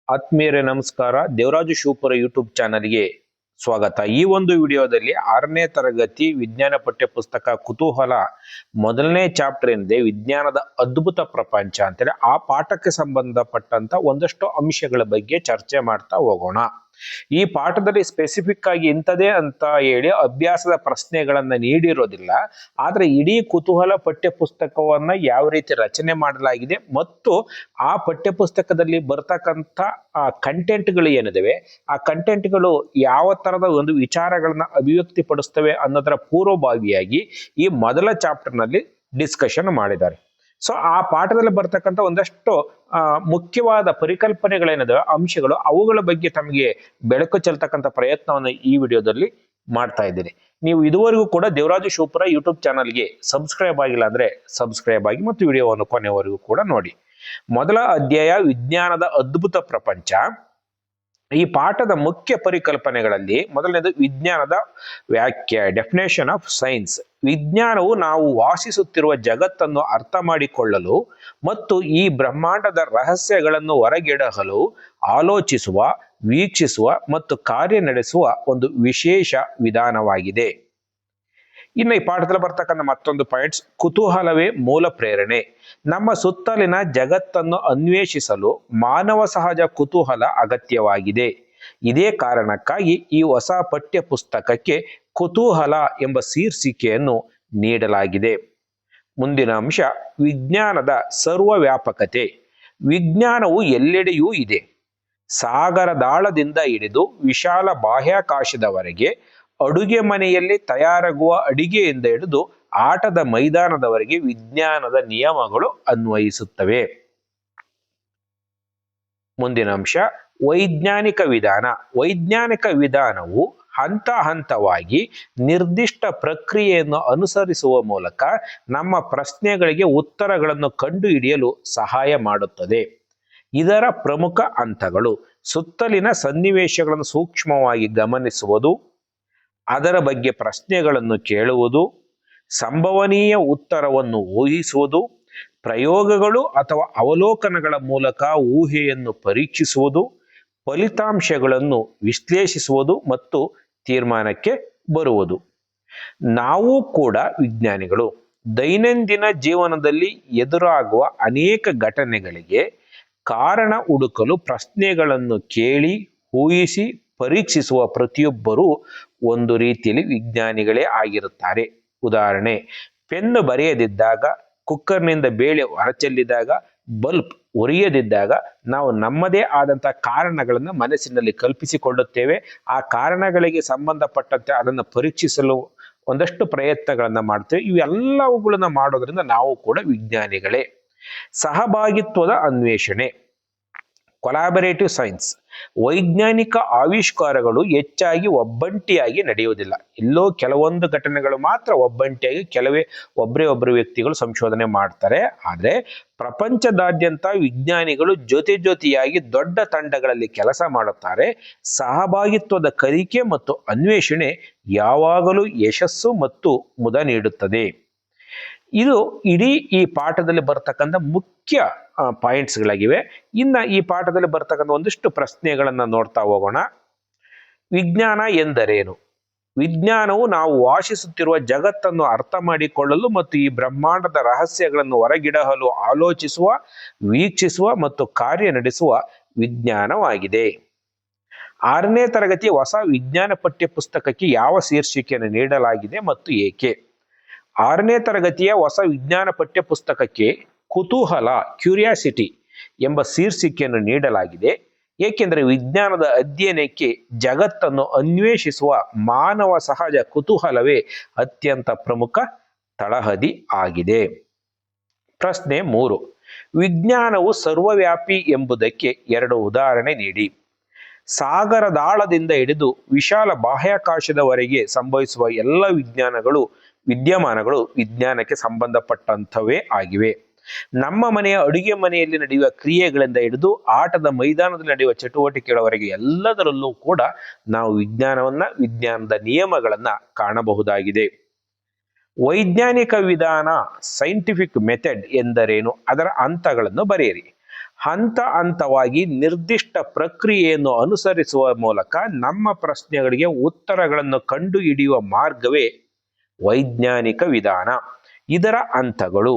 ಆತ್ಮೀಯರೇ ನಮಸ್ಕಾರ. ದೇವರಾಜು ಶಿವಪುರ ಯೂಟ್ಯೂಬ್ ಚಾನಲ್ಗೆ ಸ್ವಾಗತ. ಈ ಒಂದು ವಿಡಿಯೋದಲ್ಲಿ 6ನೇ ತರಗತಿ ವಿಜ್ಞಾನ ಪಠ್ಯ ಪುಸ್ತಕ ಕುತೂಹಲ ಮೊದಲನೇ ಚಾಪ್ಟರ್ ಏನಿದೆ ವಿಜ್ಞಾನದ ಅದ್ಭುತ ಪ್ರಪಂಚ ಅಂತೇಳಿ ಆ ಪಾಠಕ್ಕೆ ಸಂಬಂಧಪಟ್ಟಂತ ಒಂದಷ್ಟು ಅಂಶಗಳ ಬಗ್ಗೆ ಚರ್ಚೆ ಮಾಡ್ತಾ ಹೋಗೋಣ. ಈ ಪಾಠದಲ್ಲಿ ಸ್ಪೆಸಿಫಿಕ್ ಆಗಿ ಇಂಥದೇ ಅಂತ ಹೇಳಿ ಅಭ್ಯಾಸದ ಪ್ರಶ್ನೆಗಳನ್ನ ನೀಡಿರೋದಿಲ್ಲ. ಆದ್ರೆ ಇಡೀ ಕುತೂಹಲ ಪಠ್ಯ ಪುಸ್ತಕವನ್ನ ಯಾವ ರೀತಿ ರಚನೆ ಮಾಡಲಾಗಿದೆ ಮತ್ತು ಆ ಪಠ್ಯ ಪುಸ್ತಕದಲ್ಲಿ ಬರ್ತಕ್ಕಂಥ ಕಂಟೆಂಟ್ಗಳು ಏನಿದಾವೆ ಆ ಕಂಟೆಂಟ್ಗಳು ಯಾವ ತರದ ಒಂದು ವಿಚಾರಗಳನ್ನ ಅಭಿವ್ಯಕ್ತಿ ಪಡಿಸ್ತವೆ ಅನ್ನೋದರ ಪೂರ್ವಭಾವಿಯಾಗಿ ಈ ಮೊದಲ ಚಾಪ್ಟರ್ ನಲ್ಲಿ ಡಿಸ್ಕಷನ್ ಮಾಡಿದ್ದಾರೆ. ಸೊ ಆ ಪಾಠದಲ್ಲಿ ಬರ್ತಕ್ಕಂಥ ಒಂದಷ್ಟು ಮುಖ್ಯವಾದ ಪರಿಕಲ್ಪನೆಗಳೇನಿದಾವೆ ಅಂಶಗಳು ಅವುಗಳ ಬಗ್ಗೆ ತಮಗೆ ಬೆಳಕು ಚೆಲ್ತಕ್ಕಂಥ ಪ್ರಯತ್ನವನ್ನು ಈ ವಿಡಿಯೋದಲ್ಲಿ ಮಾಡ್ತಾ ಇದ್ದೀನಿ. ನೀವು ಇದುವರೆಗೂ ಕೂಡ ದೇವರಾಜು ಶಿವಪುರ ಯೂಟ್ಯೂಬ್ ಚಾನಲ್ಗೆ ಸಬ್ಸ್ಕ್ರೈಬ್ ಆಗಿಲ್ಲ ಅಂದ್ರೆ ಸಬ್ಸ್ಕ್ರೈಬ್ ಆಗಿ ಮತ್ತು ವಿಡಿಯೋವನ್ನು ಕೊನೆವರೆಗೂ ಕೂಡ ನೋಡಿ. ಮೊದಲ ಅಧ್ಯಾಯ ವಿಜ್ಞಾನದ ಅದ್ಭುತ ಪ್ರಪಂಚ. ಈ ಪಾಠದ ಮುಖ್ಯ ಪರಿಕಲ್ಪನೆಗಳಲ್ಲಿ ಮೊದಲನೇದು ವಿಜ್ಞಾನದ ವ್ಯಾಖ್ಯೆ, ಡೆಫಿನೇಷನ್ ಆಫ್ ಸೈನ್ಸ್. ವಿಜ್ಞಾನವು ನಾವು ವಾಸಿಸುತ್ತಿರುವ ಜಗತ್ತನ್ನು ಅರ್ಥ ಮಾಡಿಕೊಳ್ಳಲು ಮತ್ತು ಈ ಬ್ರಹ್ಮಾಂಡದ ರಹಸ್ಯಗಳನ್ನು ಹೊರಗೆಡಹಲು ಆಲೋಚಿಸುವ, ವೀಕ್ಷಿಸುವ ಮತ್ತು ಕಾರ್ಯ ನಡೆಸುವ ಒಂದು ವಿಶೇಷ ವಿಧಾನವಾಗಿದೆ. ಇನ್ನು ಈ ಪಾಠದಲ್ಲಿ ಬರ್ತಕ್ಕಂಥ ಮತ್ತೊಂದು ಪಾಯಿಂಟ್ಸ್, ಕುತೂಹಲವೇ ಮೂಲ ಪ್ರೇರಣೆ. ನಮ್ಮ ಸುತ್ತಲಿನ ಜಗತ್ತನ್ನು ಅನ್ವೇಷಿಸಲು ಮಾನವ ಸಹಜ ಕುತೂಹಲ ಅಗತ್ಯವಾಗಿದೆ. ಇದೇ ಕಾರಣಕ್ಕಾಗಿ ಈ ಹೊಸ ಪಠ್ಯ ಪುಸ್ತಕಕ್ಕೆ ಕುತೂಹಲ ಎಂಬ ಶೀರ್ಷಿಕೆಯನ್ನು ನೀಡಲಾಗಿದೆ. ಮುಂದಿನ ಅಂಶ, ವಿಜ್ಞಾನದ ಸರ್ವವ್ಯಾಪಕತೆ. ವಿಜ್ಞಾನವು ಎಲ್ಲೆಡೆಯೂ ಇದೆ. ಸಾಗರದಾಳದಿಂದ ಹಿಡಿದು ವಿಶಾಲ ಬಾಹ್ಯಾಕಾಶದವರೆಗೆ, ಅಡುಗೆ ಮನೆಯಲ್ಲಿ ತಯಾರಾಗುವ ಅಡಿಗೆಯಿಂದ ಹಿಡಿದು ಆಟದ ಮೈದಾನದವರೆಗೆ ವಿಜ್ಞಾನದ ನಿಯಮಗಳು ಅನ್ವಯಿಸುತ್ತವೆ. ಮುಂದಿನ ಅಂಶ, ವೈಜ್ಞಾನಿಕ ವಿಧಾನ. ವೈಜ್ಞಾನಿಕ ವಿಧಾನವು ಹಂತ ಹಂತವಾಗಿ ನಿರ್ದಿಷ್ಟ ಪ್ರಕ್ರಿಯೆಯನ್ನು ಅನುಸರಿಸುವ ಮೂಲಕ ನಮ್ಮ ಪ್ರಶ್ನೆಗಳಿಗೆ ಉತ್ತರಗಳನ್ನು ಕಂಡುಹಿಡಿಯಲು ಸಹಾಯ ಮಾಡುತ್ತದೆ. ಇದರ ಪ್ರಮುಖ ಹಂತಗಳು: ಸುತ್ತಲಿನ ಸನ್ನಿವೇಶಗಳನ್ನು ಸೂಕ್ಷ್ಮವಾಗಿ ಗಮನಿಸುವುದು, ಅದರ ಬಗ್ಗೆ ಪ್ರಶ್ನೆಗಳನ್ನು ಕೇಳುವುದು, ಸಂಭವನೀಯ ಉತ್ತರವನ್ನು ಊಹಿಸುವುದು, ಪ್ರಯೋಗಗಳು ಅಥವಾ ಅವಲೋಕನಗಳ ಮೂಲಕ ಊಹೆಯನ್ನು ಪರೀಕ್ಷಿಸುವುದು, ಫಲಿತಾಂಶಗಳನ್ನು ವಿಶ್ಲೇಷಿಸುವುದು ಮತ್ತು ತೀರ್ಮಾನಕ್ಕೆ ಬರುವುದು. ನಾವು ಕೂಡ ವಿಜ್ಞಾನಿಗಳು. ದೈನಂದಿನ ಜೀವನದಲ್ಲಿ ಎದುರಾಗುವ ಅನೇಕ ಘಟನೆಗಳಿಗೆ ಕಾರಣ ಹುಡುಕಲು ಪ್ರಶ್ನೆಗಳನ್ನು ಕೇಳಿ ಊಹಿಸಿ ಪರೀಕ್ಷಿಸುವ ಪ್ರತಿಯೊಬ್ಬರೂ ಒಂದು ರೀತಿಯಲ್ಲಿ ವಿಜ್ಞಾನಿಗಳೇ ಆಗಿರುತ್ತಾರೆ. ಉದಾಹರಣೆ, ಪೆನ್ನು ಬರೆಯದಿದ್ದಾಗ, ಕುಕ್ಕರ್ನಿಂದ ಬೇಳೆ ಹೊರಚೆಲ್ಲಿದಾಗ, ಬಲ್ಬ್ ಉರಿಯದಿದ್ದಾಗ ನಾವು ನಮ್ಮದೇ ಆದಂತಹ ಕಾರಣಗಳನ್ನು ಮನಸ್ಸಿನಲ್ಲಿ ಕಲ್ಪಿಸಿಕೊಳ್ಳುತ್ತೇವೆ. ಆ ಕಾರಣಗಳಿಗೆ ಸಂಬಂಧಪಟ್ಟಂತೆ ಅದನ್ನು ಪರೀಕ್ಷಿಸಲು ಒಂದಷ್ಟು ಪ್ರಯತ್ನಗಳನ್ನ ಮಾಡ್ತೇವೆ. ಇವೆಲ್ಲವುಗಳನ್ನ ಮಾಡೋದ್ರಿಂದ ನಾವು ಕೂಡ ವಿಜ್ಞಾನಿಗಳೇ. ಸಹಭಾಗಿತ್ವದ ಅನ್ವೇಷಣೆ, ಕೊಲಾಬರೇಟಿವ್ ಸೈನ್ಸ್. ವೈಜ್ಞಾನಿಕ ಆವಿಷ್ಕಾರಗಳು ಹೆಚ್ಚಾಗಿ ಒಬ್ಬಂಟಿಯಾಗಿ ನಡೆಯುವುದಿಲ್ಲ. ಎಲ್ಲೋ ಕೆಲವೊಂದು ಘಟನೆಗಳು ಮಾತ್ರ ಒಬ್ಬಂಟಿಯಾಗಿ ಒಬ್ಬರೇ ವ್ಯಕ್ತಿಗಳು ಸಂಶೋಧನೆ ಮಾಡ್ತಾರೆ. ಆದರೆ ಪ್ರಪಂಚದಾದ್ಯಂತ ವಿಜ್ಞಾನಿಗಳು ಜೊತೆಯಾಗಿ ದೊಡ್ಡ ತಂಡಗಳಲ್ಲಿ ಕೆಲಸ ಮಾಡುತ್ತಾರೆ. ಸಹಭಾಗಿತ್ವದ ಕಲಿಕೆ ಮತ್ತು ಅನ್ವೇಷಣೆ ಯಾವಾಗಲೂ ಯಶಸ್ಸು ಮತ್ತು ಮುದ ನೀಡುತ್ತದೆ. ಇದು ಇಡೀ ಈ ಪಾಠದಲ್ಲಿ ಬರ್ತಕ್ಕಂಥ ಮುಖ್ಯ ಪಾಯಿಂಟ್ಸ್ಗಳಾಗಿವೆ. ಇನ್ನು ಈ ಪಾಠದಲ್ಲಿ ಬರ್ತಕ್ಕಂಥ ಒಂದಿಷ್ಟು ಪ್ರಶ್ನೆಗಳನ್ನ ನೋಡ್ತಾ ಹೋಗೋಣ. ವಿಜ್ಞಾನ ಎಂದರೇನು? ವಿಜ್ಞಾನವು ನಾವು ವಾಸಿಸುತ್ತಿರುವ ಜಗತ್ತನ್ನು ಅರ್ಥ ಮಾಡಿಕೊಳ್ಳಲು ಮತ್ತು ಈ ಬ್ರಹ್ಮಾಂಡದ ರಹಸ್ಯಗಳನ್ನು ಹೊರಗಿಡಹಲು ಆಲೋಚಿಸುವ, ವೀಕ್ಷಿಸುವ ಮತ್ತು ಕಾರ್ಯ ನಡೆಸುವ ವಿಜ್ಞಾನವಾಗಿದೆ. 6ನೇ ತರಗತಿಯ ಹೊಸ ವಿಜ್ಞಾನ ಪಠ್ಯ ಪುಸ್ತಕಕ್ಕೆ ಯಾವ ಶೀರ್ಷಿಕೆಯನ್ನು ನೀಡಲಾಗಿದೆ ಮತ್ತು ಏಕೆ? 6ನೇ ತರಗತಿಯ ಹೊಸ ವಿಜ್ಞಾನ ಪಠ್ಯ ಪುಸ್ತಕಕ್ಕೆ ಕುತೂಹಲ, ಕ್ಯೂರಿಯಾಸಿಟಿ ಎಂಬ ಶೀರ್ಷಿಕೆಯನ್ನು ನೀಡಲಾಗಿದೆ. ಏಕೆಂದರೆ ವಿಜ್ಞಾನದ ಅಧ್ಯಯನಕ್ಕೆ ಜಗತ್ತನ್ನು ಅನ್ವೇಷಿಸುವ ಮಾನವ ಸಹಜ ಕುತೂಹಲವೇ ಅತ್ಯಂತ ಪ್ರಮುಖ ತಳಹದಿ ಆಗಿದೆ. ಪ್ರಶ್ನೆ 3, ವಿಜ್ಞಾನವು ಸರ್ವವ್ಯಾಪಿ ಎಂಬುದಕ್ಕೆ 2 ಉದಾಹರಣೆ ನೀಡಿ. ಸಾಗರದಾಳದಿಂದ ಹಿಡಿದು ವಿಶಾಲ ಬಾಹ್ಯಾಕಾಶದವರೆಗೆ ಸಂಭವಿಸುವ ಎಲ್ಲ ವಿದ್ಯಮಾನಗಳು ವಿಜ್ಞಾನಕ್ಕೆ ಸಂಬಂಧಪಟ್ಟಂಥವೇ ಆಗಿವೆ. ನಮ್ಮ ಮನೆಯ ಅಡುಗೆ ಮನೆಯಲ್ಲಿ ನಡೆಯುವ ಕ್ರಿಯೆಗಳಿಂದ ಹಿಡಿದು ಆಟದ ಮೈದಾನದಲ್ಲಿ ನಡೆಯುವ ಚಟುವಟಿಕೆಗಳವರೆಗೆ ಎಲ್ಲದರಲ್ಲೂ ಕೂಡ ನಾವು ವಿಜ್ಞಾನದ ನಿಯಮಗಳನ್ನ ಕಾಣಬಹುದಾಗಿದೆ. ವೈಜ್ಞಾನಿಕ ವಿಧಾನ, ಸೈಂಟಿಫಿಕ್ ಮೆಥಡ್ ಎಂದರೇನು? ಅದರ ಹಂತಗಳನ್ನು ಬರೆಯಿರಿ. ಹಂತ ಹಂತವಾಗಿ ನಿರ್ದಿಷ್ಟ ಪ್ರಕ್ರಿಯೆಯನ್ನು ಅನುಸರಿಸುವ ಮೂಲಕ ನಮ್ಮ ಪ್ರಶ್ನೆಗಳಿಗೆ ಉತ್ತರಗಳನ್ನು ಕಂಡುಹಿಡಿಯುವ ಮಾರ್ಗವೇ ವೈಜ್ಞಾನಿಕ ವಿಧಾನ. ಇದರ ಹಂತಗಳು: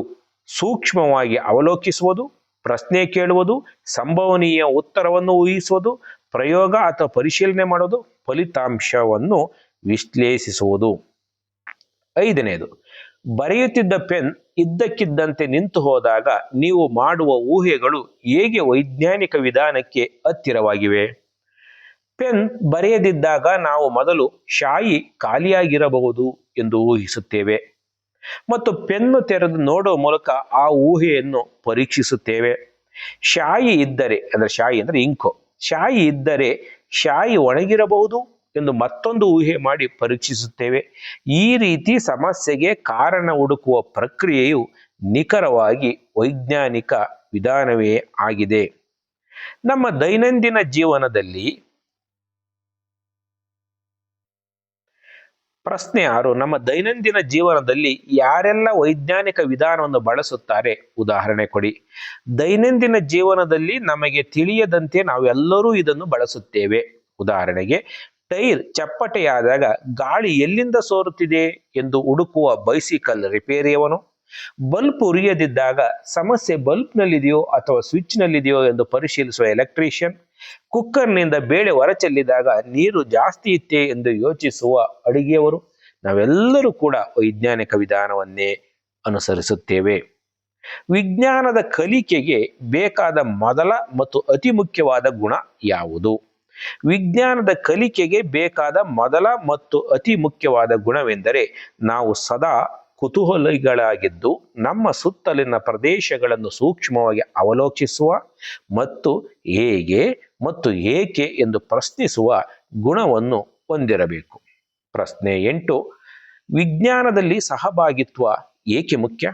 ಸೂಕ್ಷ್ಮವಾಗಿ ಅವಲೋಕಿಸುವುದು, ಪ್ರಶ್ನೆ ಕೇಳುವುದು, ಸಂಭವನೀಯ ಉತ್ತರವನ್ನು ಊಹಿಸುವುದು, ಪ್ರಯೋಗ ಅಥವಾ ಪರಿಶೀಲನೆ ಮಾಡುವುದು, ಫಲಿತಾಂಶವನ್ನು ವಿಶ್ಲೇಷಿಸುವುದು. 5ನೇದು, ಬರೆಯುತ್ತಿದ್ದ ಪೆನ್ ಇದ್ದಕ್ಕಿದ್ದಂತೆ ನಿಂತು ಹೋದಾಗ ನೀವು ಮಾಡುವ ಊಹೆಗಳು ಹೇಗೆ ವೈಜ್ಞಾನಿಕ ವಿಧಾನಕ್ಕೆ ಹತ್ತಿರವಾಗಿವೆ? ಪೆನ್ ಬರೆಯದಿದ್ದಾಗ ನಾವು ಮೊದಲು ಶಾಯಿ ಖಾಲಿಯಾಗಿರಬಹುದು ಎಂದು ಊಹಿಸುತ್ತೇವೆ ಮತ್ತು ಪೆನ್ನು ತೆರೆದು ನೋಡುವ ಮೂಲಕ ಆ ಊಹೆಯನ್ನು ಪರೀಕ್ಷಿಸುತ್ತೇವೆ. ಶಾಯಿ ಇದ್ದರೆ, ಅಂದರೆ ಶಾಯಿ ಅಂದರೆ ಇಂಕು, ಶಾಯಿ ಇದ್ದರೆ ಶಾಯಿ ಒಣಗಿರಬಹುದು ಎಂದು ಮತ್ತೊಂದು ಊಹೆ ಮಾಡಿ ಪರೀಕ್ಷಿಸುತ್ತೇವೆ. ಈ ರೀತಿ ಸಮಸ್ಯೆಗೆ ಕಾರಣ ಹುಡುಕುವ ಪ್ರಕ್ರಿಯೆಯು ನಿಖರವಾಗಿ ವೈಜ್ಞಾನಿಕ ವಿಧಾನವೇ ಆಗಿದೆ. ನಮ್ಮ ದೈನಂದಿನ ಜೀವನದಲ್ಲಿ ಪ್ರಶ್ನೆ 6, ನಮ್ಮ ದೈನಂದಿನ ಜೀವನದಲ್ಲಿ ಯಾರೆಲ್ಲ ವೈಜ್ಞಾನಿಕ ವಿಧಾನವನ್ನು ಬಳಸುತ್ತಾರೆ? ಉದಾಹರಣೆ ಕೊಡಿ. ದೈನಂದಿನ ಜೀವನದಲ್ಲಿ ನಮಗೆ ತಿಳಿಯದಂತೆ ನಾವೆಲ್ಲರೂ ಇದನ್ನು ಬಳಸುತ್ತೇವೆ. ಉದಾಹರಣೆಗೆ, ಟೈರ್ ಚಪ್ಪಟೆಯಾದಾಗ ಗಾಳಿ ಎಲ್ಲಿಂದ ಸೋರುತ್ತಿದೆ ಎಂದು ಹುಡುಕುವ ಬೈಸಿಕಲ್ ರಿಪೇರಿಯವನು, ಬಲ್ಬ್ ಉರಿಯದಿದ್ದಾಗ ಸಮಸ್ಯೆ ಬಲ್ಬ್ನಲ್ಲಿದೆಯೋ ಅಥವಾ ಸ್ವಿಚ್ನಲ್ಲಿದೆಯೋ ಎಂದು ಪರಿಶೀಲಿಸುವ ಎಲೆಕ್ಟ್ರಿಷಿಯನ್, ಕುಕ್ಕರ್ನಿಂದ ಬೇಳೆ ಹೊರಚೆಲ್ಲಿದಾಗ ನೀರು ಜಾಸ್ತಿ ಇತ್ತೇ ಎಂದು ಯೋಚಿಸುವ ಅಡುಗೆಯವರು. ನಾವೆಲ್ಲರೂ ಕೂಡ ವೈಜ್ಞಾನಿಕ ವಿಧಾನವನ್ನೇ ಅನುಸರಿಸುತ್ತೇವೆ. ವಿಜ್ಞಾನದ ಕಲಿಕೆಗೆ ಬೇಕಾದ ಮೊದಲ ಮತ್ತು ಅತಿ ಮುಖ್ಯವಾದ ಗುಣ ಯಾವುದು? ವಿಜ್ಞಾನದ ಕಲಿಕೆಗೆ ಬೇಕಾದ ಮೊದಲ ಮತ್ತು ಅತಿ ಮುಖ್ಯವಾದ ಗುಣವೆಂದರೆ ನಾವು ಸದಾ ಕುತೂಹಲಿಗಳಾಗಿದ್ದು ನಮ್ಮ ಸುತ್ತಲಿನ ಪ್ರದೇಶಗಳನ್ನು ಸೂಕ್ಷ್ಮವಾಗಿ ಅವಲೋಕಿಸುವ ಮತ್ತು ಹೇಗೆ ಮತ್ತು ಏಕೆ ಎಂದು ಪ್ರಶ್ನಿಸುವ ಗುಣವನ್ನು ಹೊಂದಿರಬೇಕು. ಪ್ರಶ್ನೆ 8, ವಿಜ್ಞಾನದಲ್ಲಿ ಸಹಭಾಗಿತ್ವ ಏಕೆ ಮುಖ್ಯ?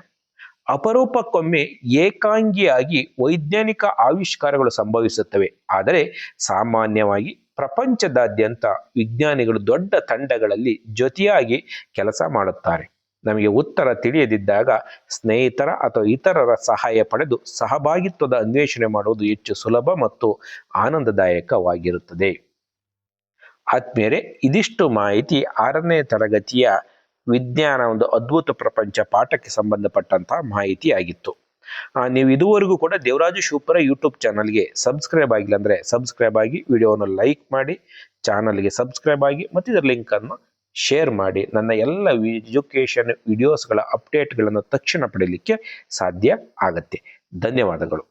ಅಪರೂಪಕ್ಕೊಮ್ಮೆ ಏಕಾಂಗಿಯಾಗಿ ವೈಜ್ಞಾನಿಕ ಆವಿಷ್ಕಾರಗಳು ಸಂಭವಿಸುತ್ತವೆ. ಆದರೆ ಸಾಮಾನ್ಯವಾಗಿ ಪ್ರಪಂಚದಾದ್ಯಂತ ವಿಜ್ಞಾನಿಗಳು ದೊಡ್ಡ ತಂಡಗಳಲ್ಲಿ ಜೊತೆಯಾಗಿ ಕೆಲಸ ಮಾಡುತ್ತಾರೆ. ನಮಗೆ ಉತ್ತರ ತಿಳಿಯದಿದ್ದಾಗ ಸ್ನೇಹಿತರ ಅಥವಾ ಇತರರ ಸಹಾಯ ಪಡೆದು ಸಹಭಾಗಿತ್ವದ ಅನ್ವೇಷಣೆ ಮಾಡುವುದು ಹೆಚ್ಚು ಸುಲಭ ಮತ್ತು ಆನಂದದಾಯಕವಾಗಿರುತ್ತದೆ. ಆದ್ಮೇಲೆ ಇದಿಷ್ಟು ಮಾಹಿತಿ 6ನೇ ತರಗತಿಯ ವಿಜ್ಞಾನ ಒಂದು ಅದ್ಭುತ ಪ್ರಪಂಚ ಪಾಠಕ್ಕೆ ಸಂಬಂಧಪಟ್ಟಂತಹ ಮಾಹಿತಿ ಆಗಿತ್ತು. ನೀವು ಇದುವರೆಗೂ ಕೂಡ ದೇವರಾಜು ಶಿವಪುರ ಯೂಟ್ಯೂಬ್ ಚಾನಲ್ಗೆ ಸಬ್ಸ್ಕ್ರೈಬ್ ಆಗಿಲ್ಲ ಅಂದರೆ ಸಬ್ಸ್ಕ್ರೈಬ್ ಆಗಿ, ವಿಡಿಯೋವನ್ನು ಲೈಕ್ ಮಾಡಿ, ಚಾನಲ್ಗೆ ಸಬ್ಸ್ಕ್ರೈಬ್ ಆಗಿ ಮತ್ತು ಇದರ ಲಿಂಕನ್ನು ಶೇರ್ ಮಾಡಿ ನನ್ನ ಎಲ್ಲ ಎಜುಕೇಷನ್ ವಿಡಿಯೋಸ್ಗಳ ಅಪ್ಡೇಟ್ಗಳನ್ನು ತಕ್ಷಣ ಪಡೆಯಲಿಕ್ಕೆ ಸಾಧ್ಯ ಆಗುತ್ತೆ. ಧನ್ಯವಾದಗಳು.